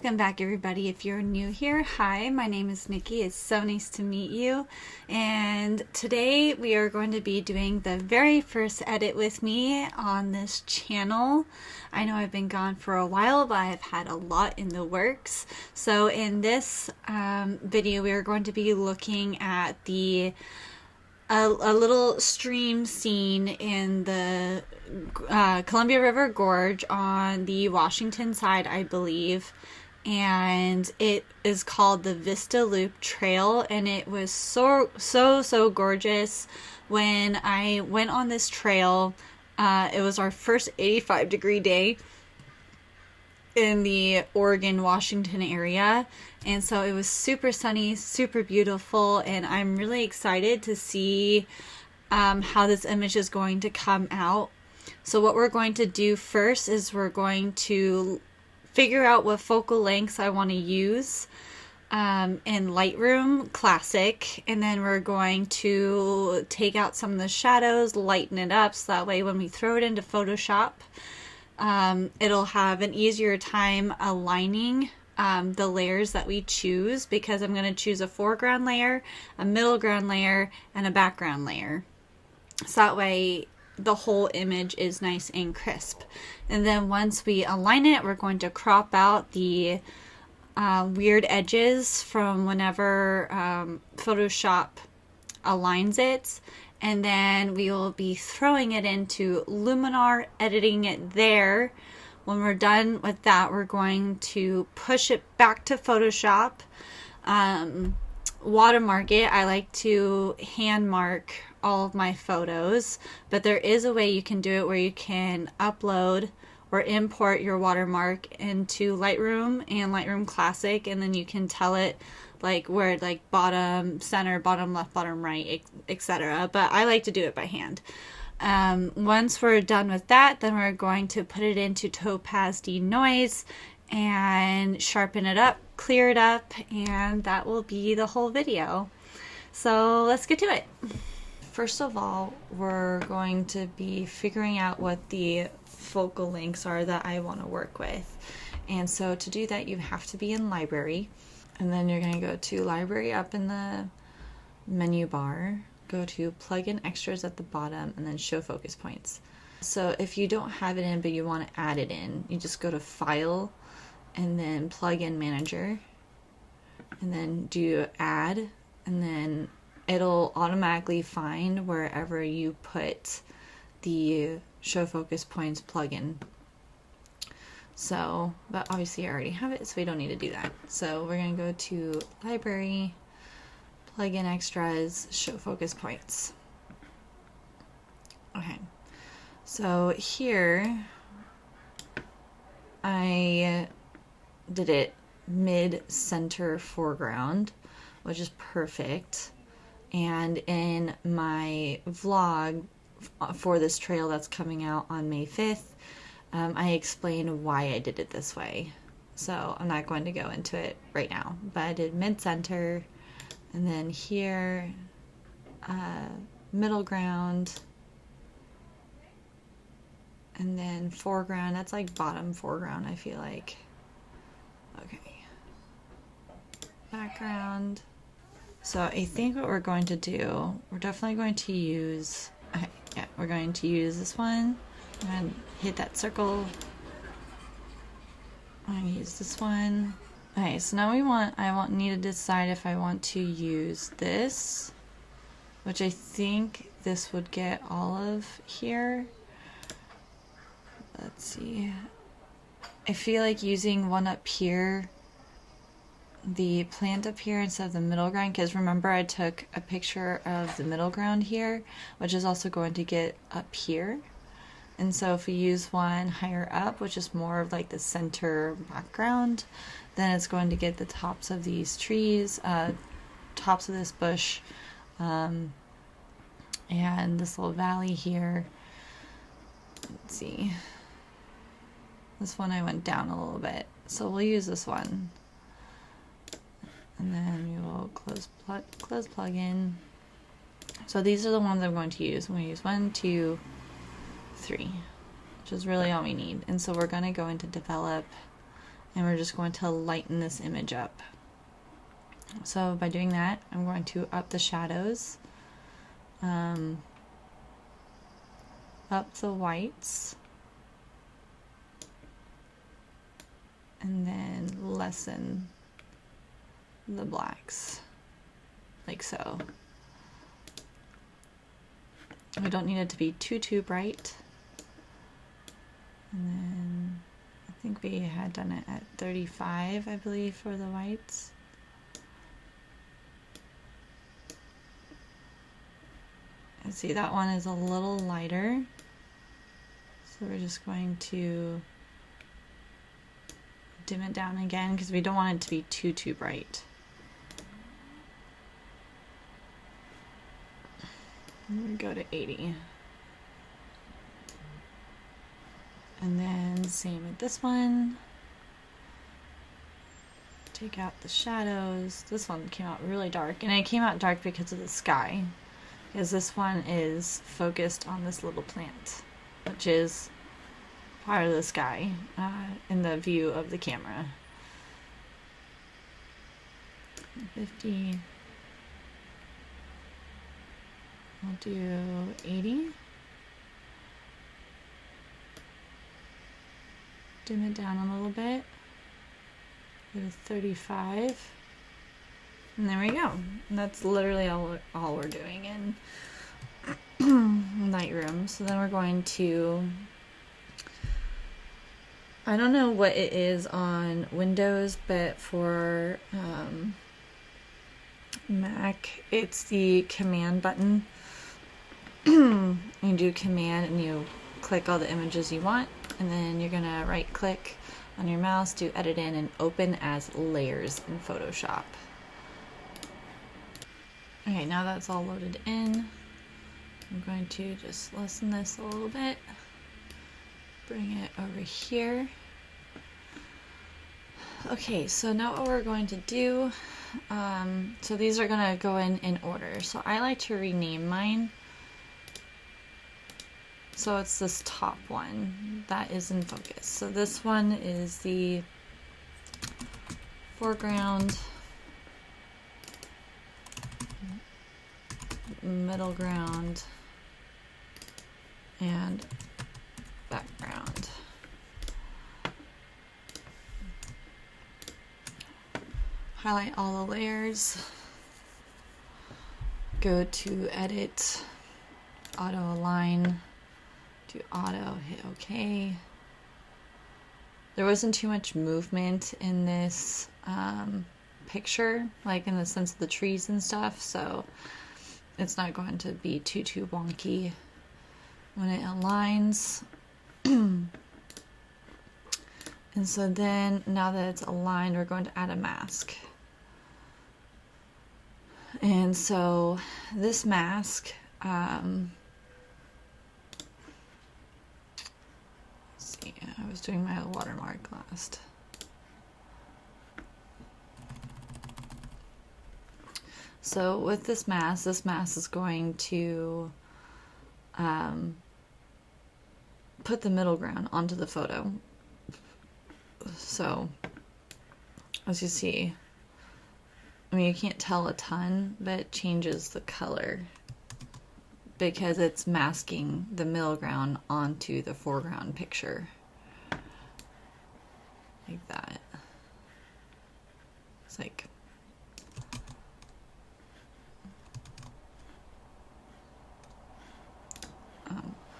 Welcome back, everybody. If you're new here, hi, my name is Nikki. It's so nice to meet you. And today we are going to be doing the very first edit with me on this channel. I know I've been gone for a while, but I've had a lot in the works. So in this video, we are going to be looking at a little stream scene in the Columbia River Gorge on the Washington side, I believe, and it is called the Vista Loop Trail, and it was so gorgeous. When I went on this trail, it was our first 85-degree day in the Oregon-Washington area, and so it was super sunny, super beautiful, and I'm really excited to see how this image is going to come out. So what we're going to do first is we're going to figure out what focal lengths I want to use in Lightroom Classic, and then we're going to take out some of the shadows, lighten it up, so that way when we throw it into Photoshop, it'll have an easier time aligning the layers that we choose, because I'm going to choose a foreground layer, a middle ground layer, and a background layer. So that way the whole image is nice and crisp. And then once we align it, we're going to crop out the weird edges from whenever Photoshop aligns it. And then we will be throwing it into Luminar, editing it there. When we're done with that, we're going to push it back to Photoshop, watermark it. I like to hand mark all of my photos, but there is a way you can do it where you can upload or import your watermark into Lightroom and Lightroom Classic, and then you can tell it like where, like bottom, center, bottom left, bottom right, etc. But I like to do it by hand. Once we're done with that, then we're going to put it into Topaz Denoise and sharpen it up, clear it up, and that will be the whole video. So let's get to it. First of all, we're going to be figuring out what the focal lengths are that I want to work with. And so to do that, you have to be in Library, and then you're going to go to Library up in the menu bar, go to Plug-in Extras at the bottom, and then Show Focus Points. So if you don't have it in but you want to add it in, you just go to File and then Plug-in Manager, and then do Add, and then it'll automatically find wherever you put the Show Focus Points plugin. So, but obviously I already have it, so we don't need to do that. So we're going to go to Library, Plugin Extras, Show Focus Points. Okay, so here I did it mid-center foreground, which is perfect. And in my vlog for this trail that's coming out on May 5th, I explained why I did it this way. So I'm not going to go into it right now, but I did mid-center, and then here, middle ground, and then foreground. That's like bottom foreground, I feel like. Okay. Background. So I think what we're going to do, we're definitely going to use, okay, yeah, we're going to use this one, and hit that circle. I'm going to use this one. Okay, so now I need to decide if I want to use this, which I think this would get all of here. Let's see. I feel like using one up here, the plant up here instead of the middle ground, because remember I took a picture of the middle ground here, which is also going to get up here. And so if we use one higher up, which is more of like the center background, then it's going to get the tops of these trees, tops of this bush, and this little valley here. Let's see. This one I went down a little bit, so we'll use this one. And then we will close plugin. So these are the ones I'm going to use. I'm going to use 1, 2, 3, which is really all we need. And so we're going to go into develop and we're just going to lighten this image up. So by doing that, I'm going to up the shadows, up the whites, and then lessen the blacks, like so. We don't need it to be too bright. And then I think we had done it at 35, I believe, for the whites. And see, that one is a little lighter. So we're just going to dim it down again because we don't want it to be too bright. And we go to 80. And then same with this one. Take out the shadows. This one came out really dark, and it came out dark because of the sky. Because this one is focused on this little plant, which is part of the sky in the view of the camera. 50. We'll do 80. Dim it down a little bit. Go to 35. And there we go. And that's literally all we're doing in Lightroom. So then we're going to, I don't know what it is on Windows, but for Mac, it's the command button. You do command and you click all the images you want, and then you're gonna right click on your mouse, do edit in, and open as layers in Photoshop. Okay, now that's all loaded in. I'm going to just lessen this a little bit, bring it over here. Okay, so now what we're going to do, so these are gonna go in order. So I like to rename mine. So it's this top one that is in focus. So this one is the foreground, middle ground, and background. Highlight all the layers, go to edit, auto align, do auto, hit OK. There wasn't too much movement in this picture, like in the sense of the trees and stuff, so it's not going to be too wonky when it aligns. And so then, now that it's aligned, we're going to add a mask. And so this mask, let's see, I was doing my watermark last. So with this mask is going to put the middle ground onto the photo. So as you see, I mean, you can't tell a ton, but it changes the color because it's masking the middle ground onto the foreground picture. Like that. It's like,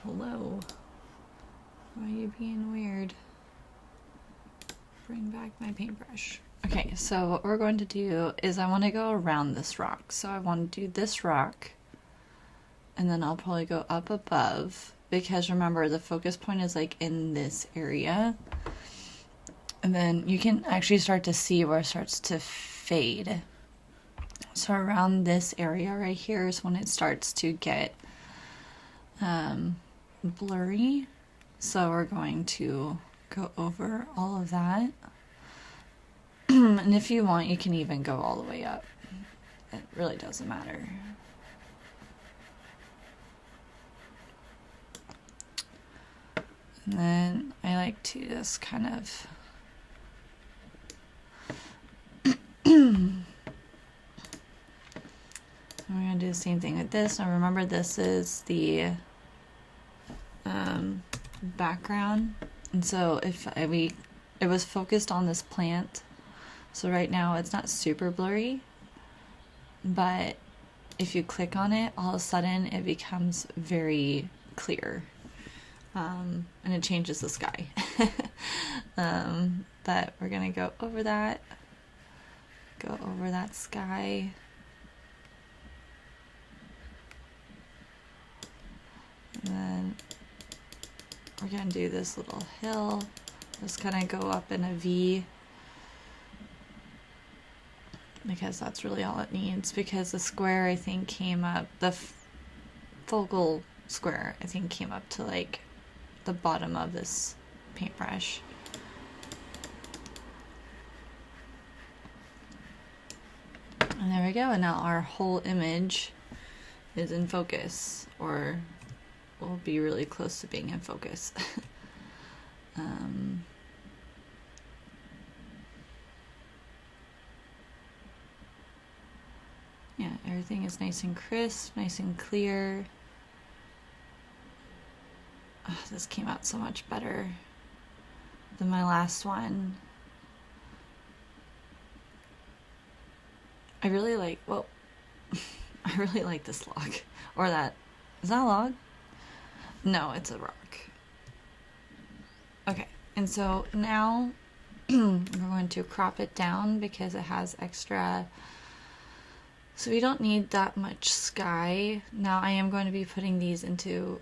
hello. Why are you being weird? Bring back my paintbrush. Okay, so what we're going to do is I want to go around this rock. So I want to do this rock, and then I'll probably go up above, because remember the focus point is like in this area. And then you can actually start to see where it starts to fade. So around this area right here is when it starts to get blurry. So we're going to go over all of that. And if you want, you can even go all the way up. It really doesn't matter. And then I like to just kind of same thing with this. Now remember, this is the background, and so if it was focused on this plant, so right now it's not super blurry, but if you click on it, all of a sudden it becomes very clear, and it changes the sky. But we're gonna go over that sky. And then we're gonna do this little hill, just kind of go up in a V, because that's really all it needs, because the square, I think, came up, the focal square, I think, came up to like the bottom of this paintbrush. And there we go, and now our whole image is in focus, or will be really close to being in focus. Yeah, everything is nice and crisp, nice and clear. Oh, this came out so much better than my last one. I really like, well, I really like this log. Or that, is that a log? No, it's a rock. Okay, and so now we're going to crop it down because it has extra, so we don't need that much sky. Now I am going to be putting these into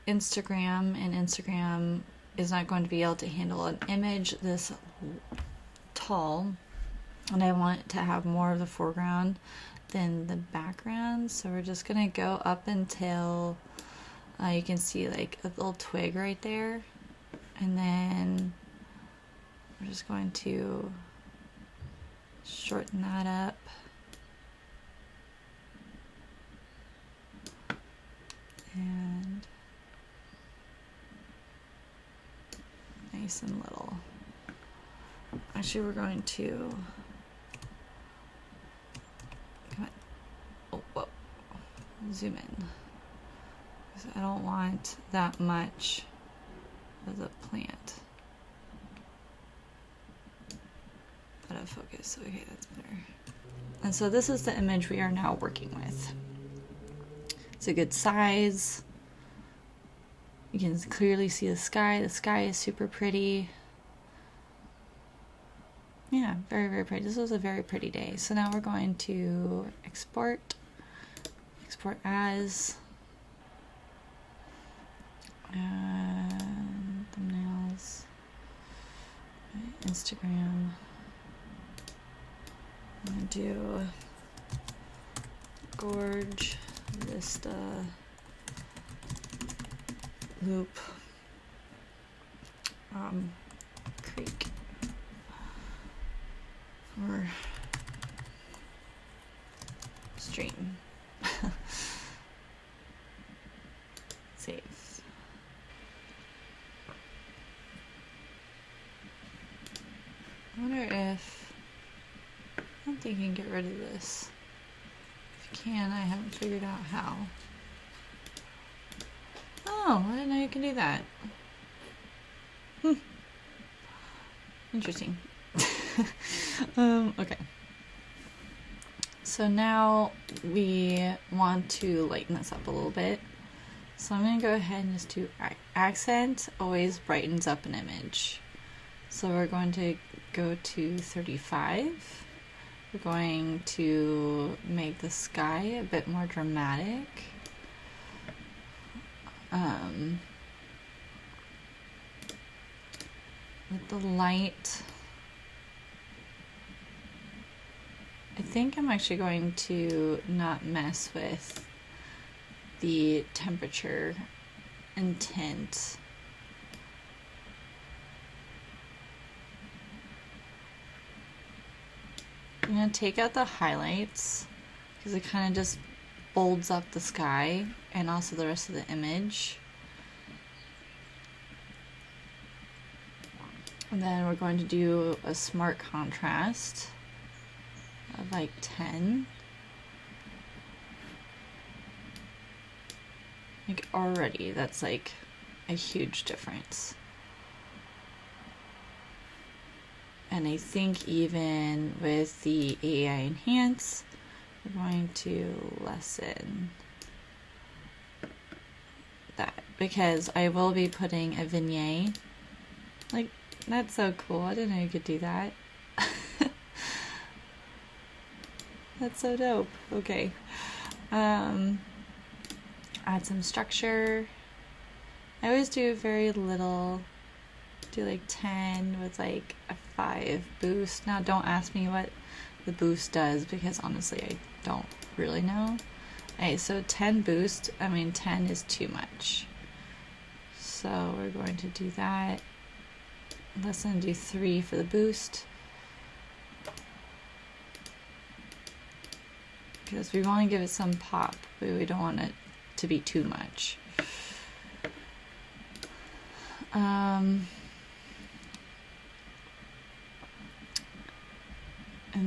Instagram, and Instagram is not going to be able to handle an image this tall, and I want to have more of the foreground than the background, so we're just gonna go up until you can see like a little twig right there, and then we're just going to shorten that up. And nice and little. Actually, we're going to, come on. Oh, whoa. Zoom in. Because I don't want that much of the plant out of focus. Okay, that's better. And so this is the image we are now working with. It's a good size. You can clearly see the sky. The sky is super pretty. Yeah, very, very pretty. This was a very pretty day. So now we're going to export as, and thumbnails, Instagram. I'm gonna do Gorge, Vista, Loop, Creek, or Stream. Save. I wonder if, I don't think you can get rid of this. If you can, I haven't figured out how. Oh, I didn't know you can do that. Interesting. Okay. So now we want to lighten this up a little bit. So I'm going to go ahead and just do accent always brightens up an image. So we're going to go to 35. We're going to make the sky a bit more dramatic. With the light, I think I'm actually going to not mess with the temperature and tint. I'm going to take out the highlights because it kind of just bolds up the sky and also the rest of the image. And then we're going to do a smart contrast of like 10. Like already, that's like a huge difference. And I think even with the AI Enhance, we're going to lessen that because I will be putting a vignette. Like, that's so cool. I didn't know you could do that. That's so dope. Okay. Add some structure. I always do very little. Do like 10 with like a 5 boost. Now don't ask me what the boost does because honestly I don't really know. Okay, so 10 boost, I mean 10 is too much. So we're going to do that. Let's then do 3 for the boost. Because we want to give it some pop, but we don't want it to be too much. And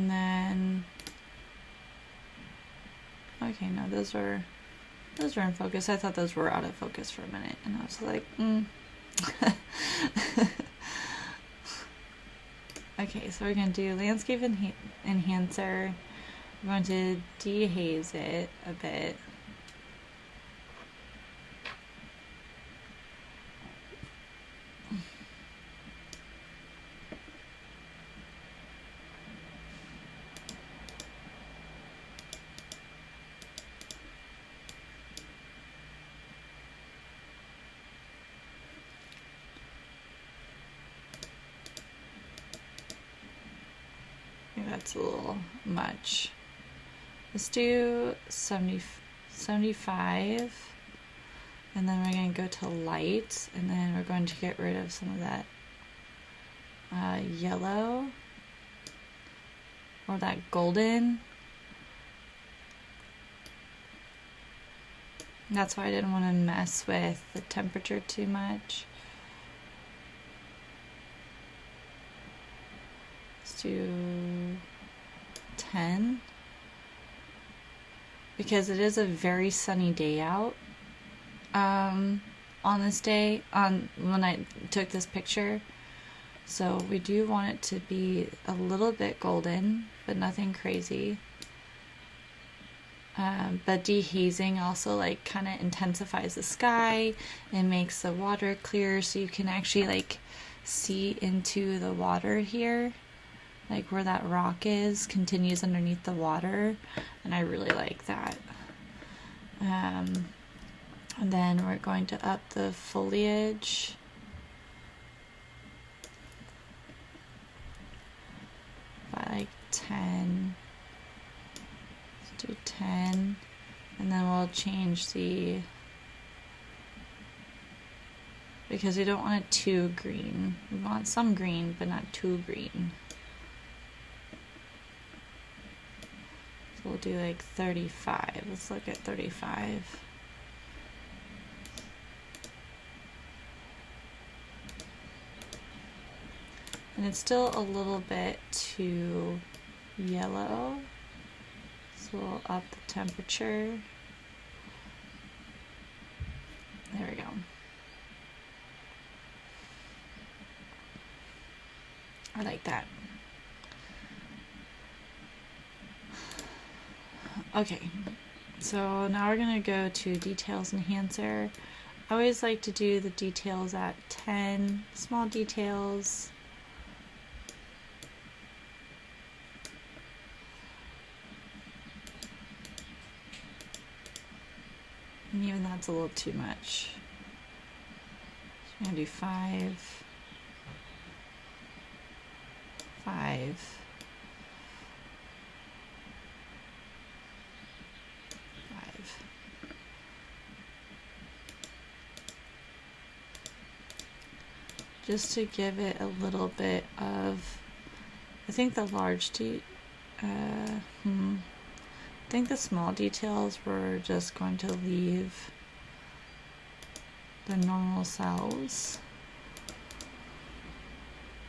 then, okay, no, those were in focus. I thought those were out of focus for a minute, and I was like, Okay, so we're going to do landscape enhancer. We're going to dehaze it a bit. That's a little much. Let's do 75, and then we're going to go to light, and then we're going to get rid of some of that yellow or that golden. That's why I didn't want to mess with the temperature too much. Let's do 10 because it is a very sunny day out on this day when I took this picture, so we do want it to be a little bit golden but nothing crazy. But dehazing also like kind of intensifies the sky and makes the water clear, so you can actually like see into the water here. Like where that rock is continues underneath the water, and I really like that. And then we're going to up the foliage. By like 10. Let's do 10. And then we'll change the, because we don't want it too green. We want some green, but not too green. We'll do like 35. Let's look at 35. And it's still a little bit too yellow. So we'll up the temperature. There we go. I like that. Okay, so now we're going to go to Details Enhancer. I always like to do the details at 10, small details. And even that's a little too much. So I'm going to do 5, 5. Just to give it a little bit of, I think the large I think the small details we're just going to leave the normal cells.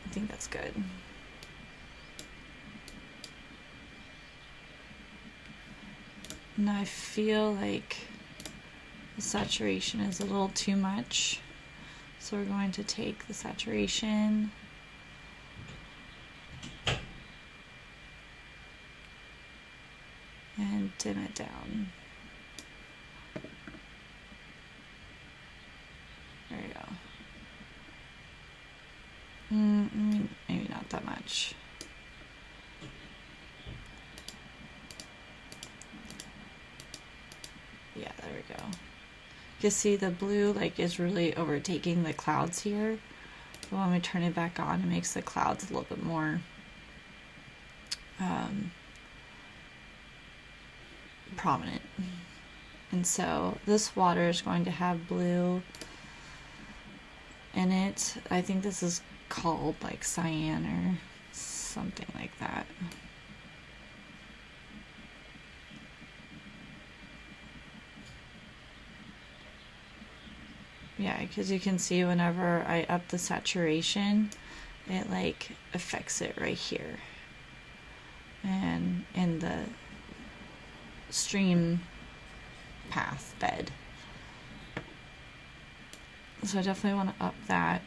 I think that's good. Now I feel like the saturation is a little too much. So we're going to take the saturation and dim it down. There we go. Maybe not that much. Yeah, there we go. You can see the blue like is really overtaking the clouds here. But when we turn it back on, it makes the clouds a little bit more prominent. And so this water is going to have blue in it. I think this is called like cyan or something like that. Yeah, because you can see whenever I up the saturation, it like affects it right here and in the stream path bed. So I definitely want to up that.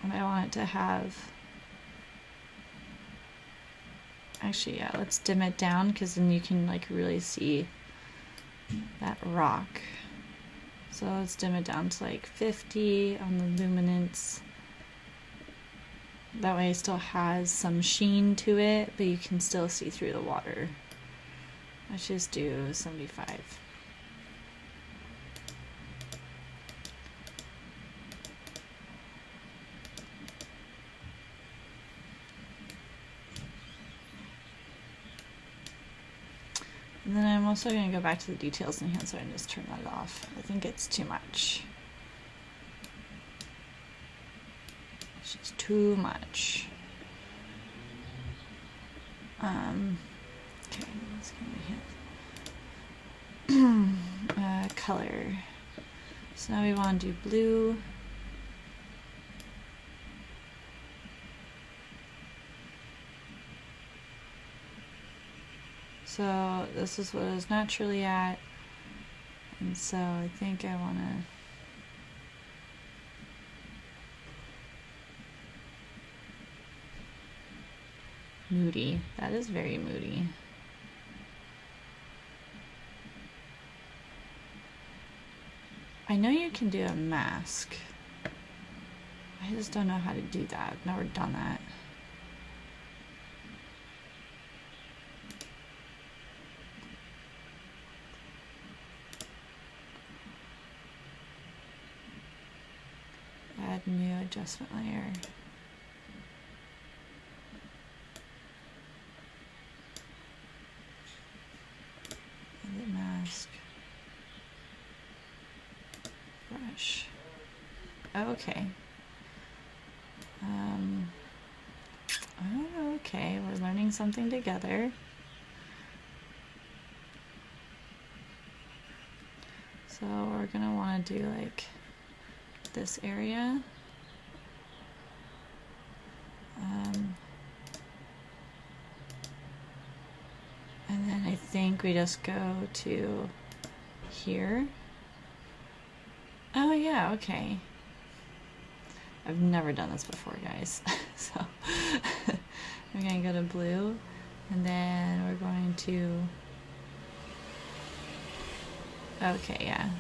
And I want it to have, actually, yeah, let's dim it down because then you can like really see that rock. So let's dim it down to like 50 on the luminance. That way it still has some sheen to it, but you can still see through the water. Let's just do 75. And then I'm also going to go back to the details enhancer and just turn that off. I think it's too much. It's just too much. Okay, let's go ahead. Color. So now we want to do blue. So this is what it was naturally at, and so I think I want to moody. That is very moody. I know you can do a mask. I just don't know how to do that. I've never done that. Add new adjustment layer. Edit mask. Brush. Okay. Okay, we're learning something together. So we're gonna want to do like this area. And then I think we just go to here. Oh yeah, okay. I've never done this before, guys. So we're gonna go to blue, and then we're going to, okay, yeah.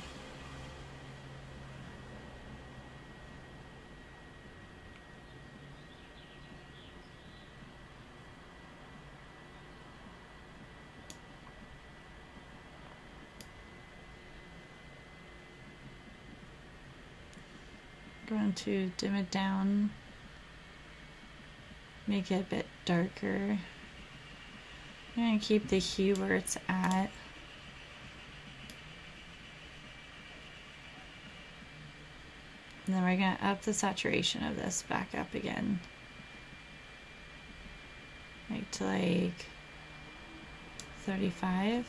Going to dim it down, make it a bit darker. I'm going to keep the hue where it's at. And then we're going to up the saturation of this back up again. Like to like 35.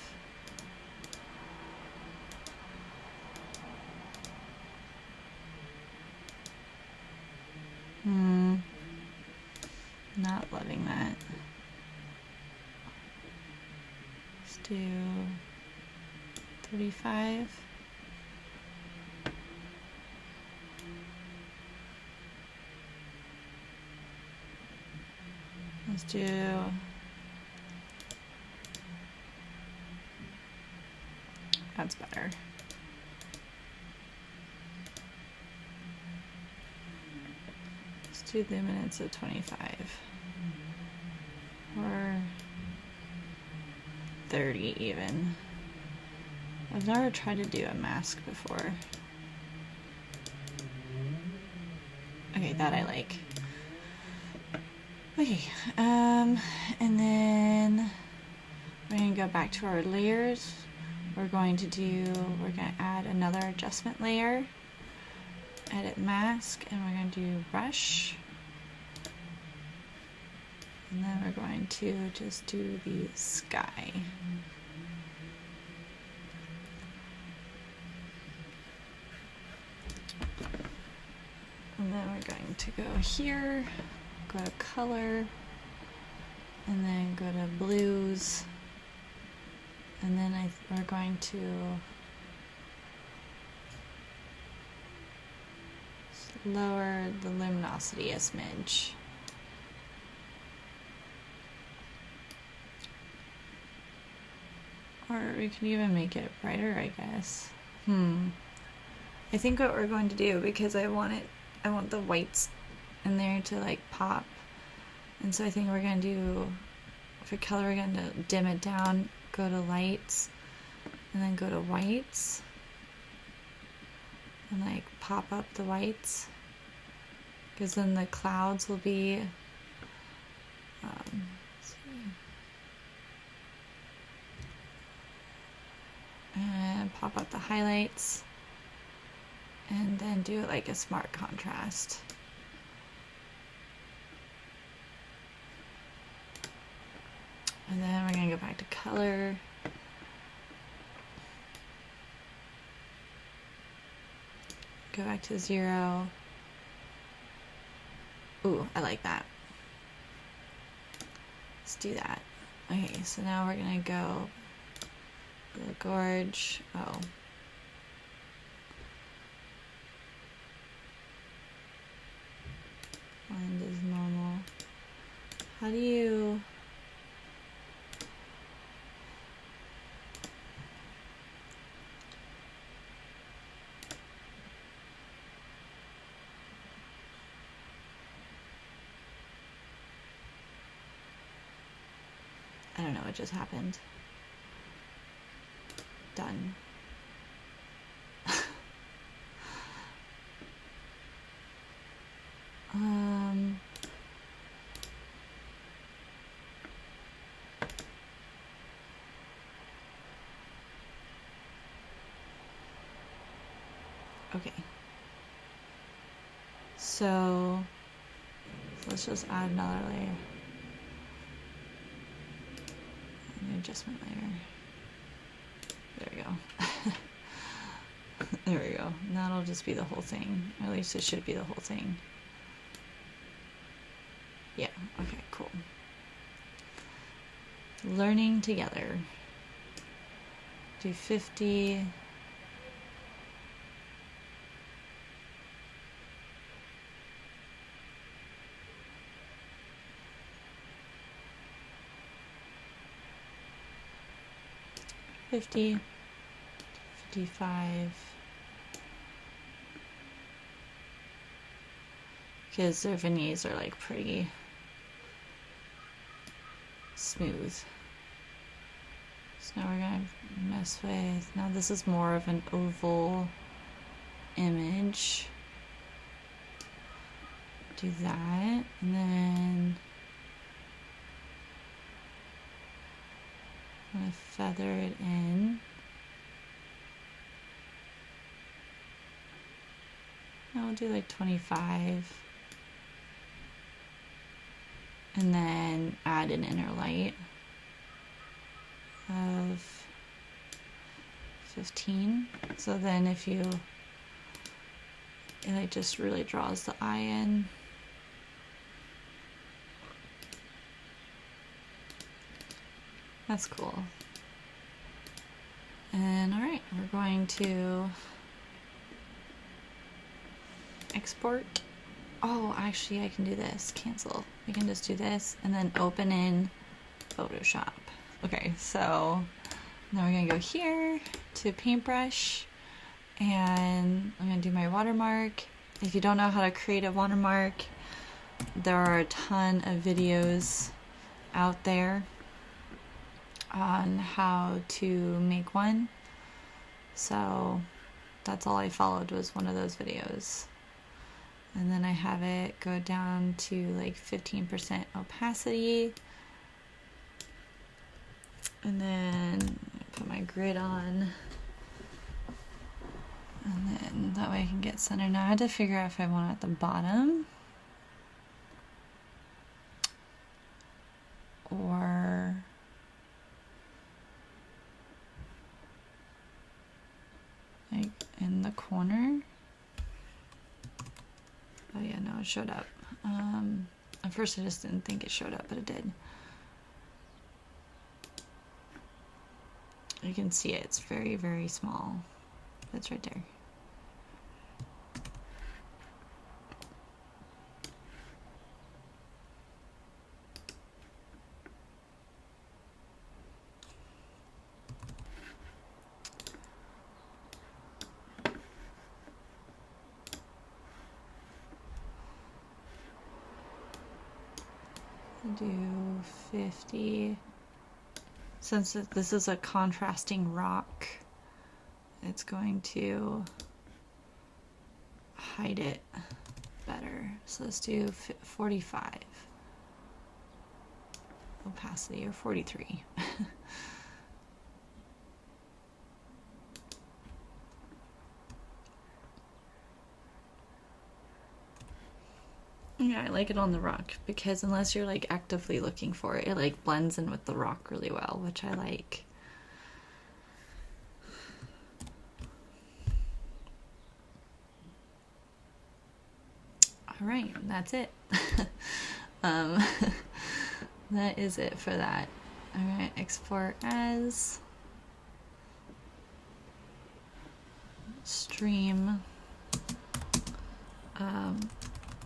Not loving that. Let's do 35. Let's do that's better. Let's do luminance of 25 or 30 even. I've never tried to do a mask before. Okay, that I like. Okay, and then we're going to go back to our layers. We're going to add another adjustment layer, edit mask, and we're going to do brush. And then we're going to just do the sky. And then we're going to go here, go to color, and then go to blues, and then we're going to lower the luminosity a smidge. Or we can even make it brighter, I guess. I think what we're going to do, because I want the whites in there to like pop, and so I think we're going to do, for color, we're going to dim it down, go to lights, and then go to whites, and like pop up the whites, because then the clouds will be let's see. And pop up the highlights, and then do it like a smart contrast. And then we're going to go back to color. Go back to 0. Ooh, I like that. Let's do that. Okay, so now we're going to go the gorge. Oh. Blend is normal. How do you... I don't know what just happened. Done. Okay. So let's just add another layer. An adjustment layer. There we go. There we go. And that'll just be the whole thing. Or at least it should be the whole thing. Yeah, okay, cool. Learning together. Do 50. $50, $55, because their veneers are like pretty smooth. So now we're gonna mess with, now this is more of an oval image. Do that, and then I'm going to feather it in. I'll do like 25. And then add an inner light of 15. So then if you, it like just really draws the eye in. That's cool. And all right, we're going to export. Oh, actually I can do this, cancel. We can just do this and then open in Photoshop. Okay, so now we're gonna go here to paintbrush and I'm gonna do my watermark. If you don't know how to create a watermark, there are a ton of videos out there on how to make one. So that's all I followed, was one of those videos. And then I have it go down to like 15% opacity. And then put my grid on. And then that way I can get center. Now I had to figure out if I want it at the bottom or like in the corner. Oh yeah, no, it showed up. At first I just didn't think it showed up, but it did. You can see it, it's very, very small. That's right there. Do 50. Since this is a contrasting rock, it's going to hide it better. So let's do 45 opacity, or 43. Yeah, I like it on the rock because unless you're like actively looking for it, it like blends in with the rock really well, which I like. All right, that's it. That is it for that. I'm gonna export as stream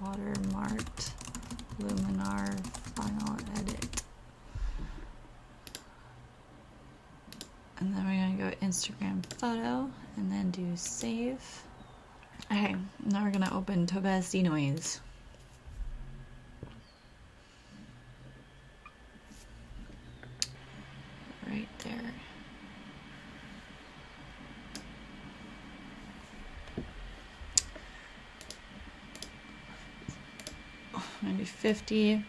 watermarked Luminar final edit. And then we're gonna go Instagram photo and then do save. Okay, now we're gonna open Topaz Denoise. Right there. Maybe 50.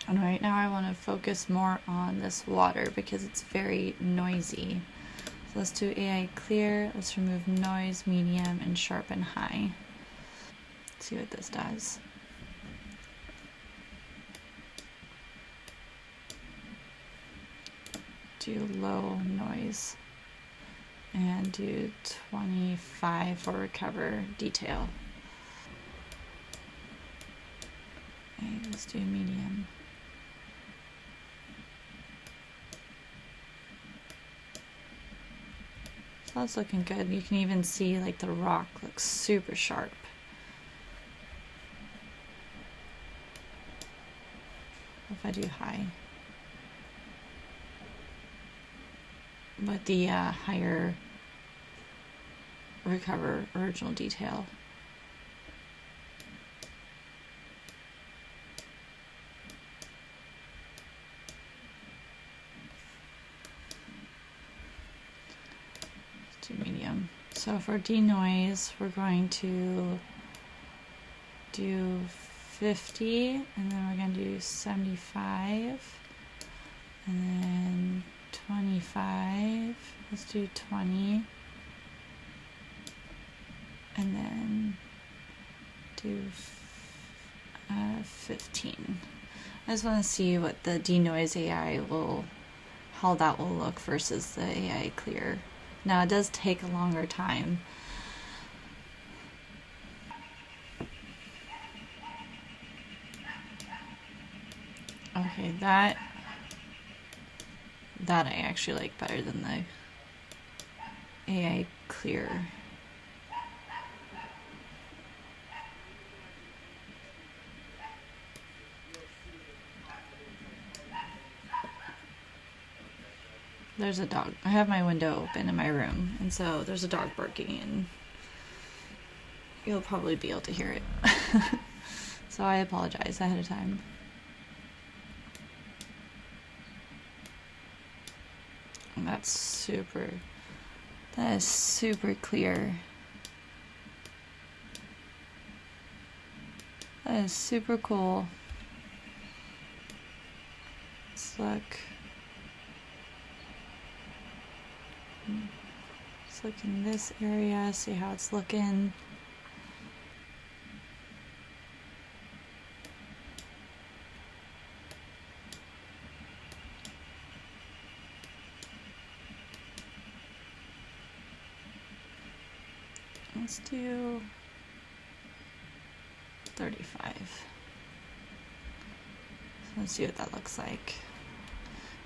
And right now I want to focus more on this water because it's very noisy. So let's do AI clear. Let's remove noise, medium, and sharpen high. Let's see what this does. Do low noise and do 25 for recover detail. Okay, let's do medium. So that's looking good. You can even see like the rock looks super sharp. If I do high. With the higher recover original detail. Medium. So for denoise, we're going to do 50, and then we're going to do 75, and then 25. Let's do 20, and then do 15. I just want to see what the Denoise AI will, how that will look versus the AI clear. Now it does take a longer time. Okay, that I actually like better than AI clear. There's a dog. I have my window open in my room, and so there's a dog barking, and you'll probably be able to hear it. So I apologize ahead of time. And that is super clear. That is super cool. Let's look. Let's look in this area, see how it's looking. Let's do 35. So let's see what that looks like.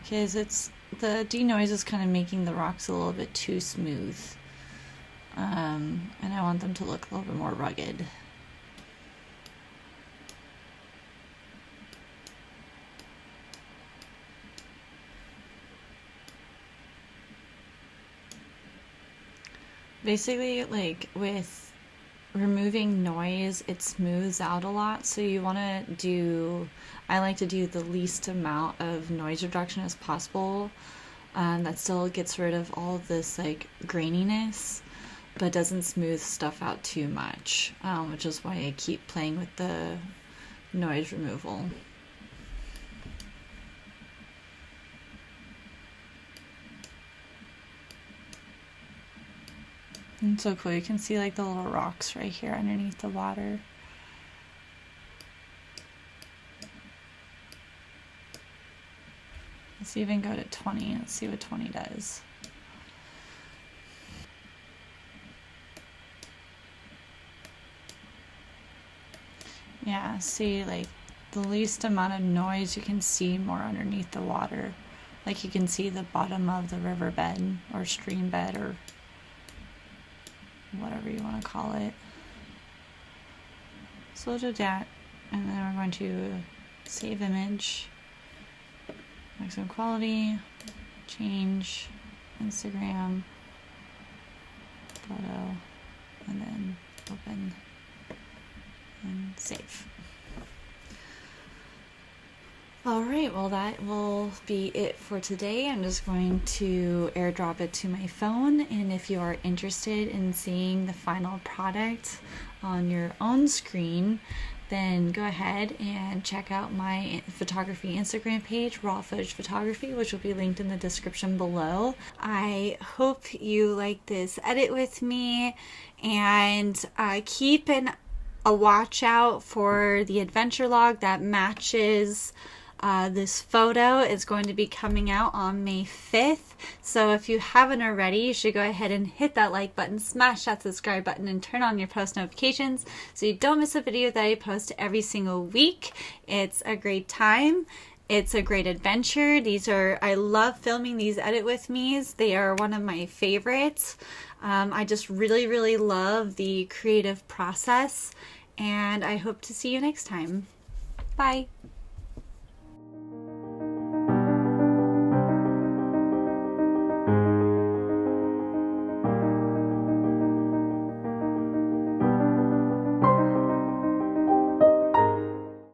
Because the denoise is kind of making the rocks a little bit too smooth. And I want them to look a little bit more rugged. Basically, like with removing noise, it smooths out a lot. So you want to do, I like to do the least amount of noise reduction as possible. That still gets rid of all of this like graininess, but doesn't smooth stuff out too much, which is why I keep playing with the noise removal. And so cool, you can see like the little rocks right here underneath the water. Let's even go to 20, let's see what 20 does. Yeah, see like the least amount of noise you can see more underneath the water. Like you can see the bottom of the riverbed or stream bed or whatever you want to call it. So we'll do that, and then we're going to save image, maximum quality, change, Instagram, photo, and then open and save. Alright, well that will be it for today. I'm just going to airdrop it to my phone, and if you are interested in seeing the final product on your own screen, then go ahead and check out my photography Instagram page, Raw Footage Photography, which will be linked in the description below. I hope you like this edit with me, and keep a watch out for the adventure log that matches this photo. Is going to be coming out on May 5th. So if you haven't already, you should go ahead and hit that like button, smash that subscribe button, and turn on your post notifications so you don't miss a video that I post every single week. It's a great time. It's a great adventure. I love filming these edit with me's. They are one of my favorites. I just really, really love the creative process, and I hope to see you next time. Bye.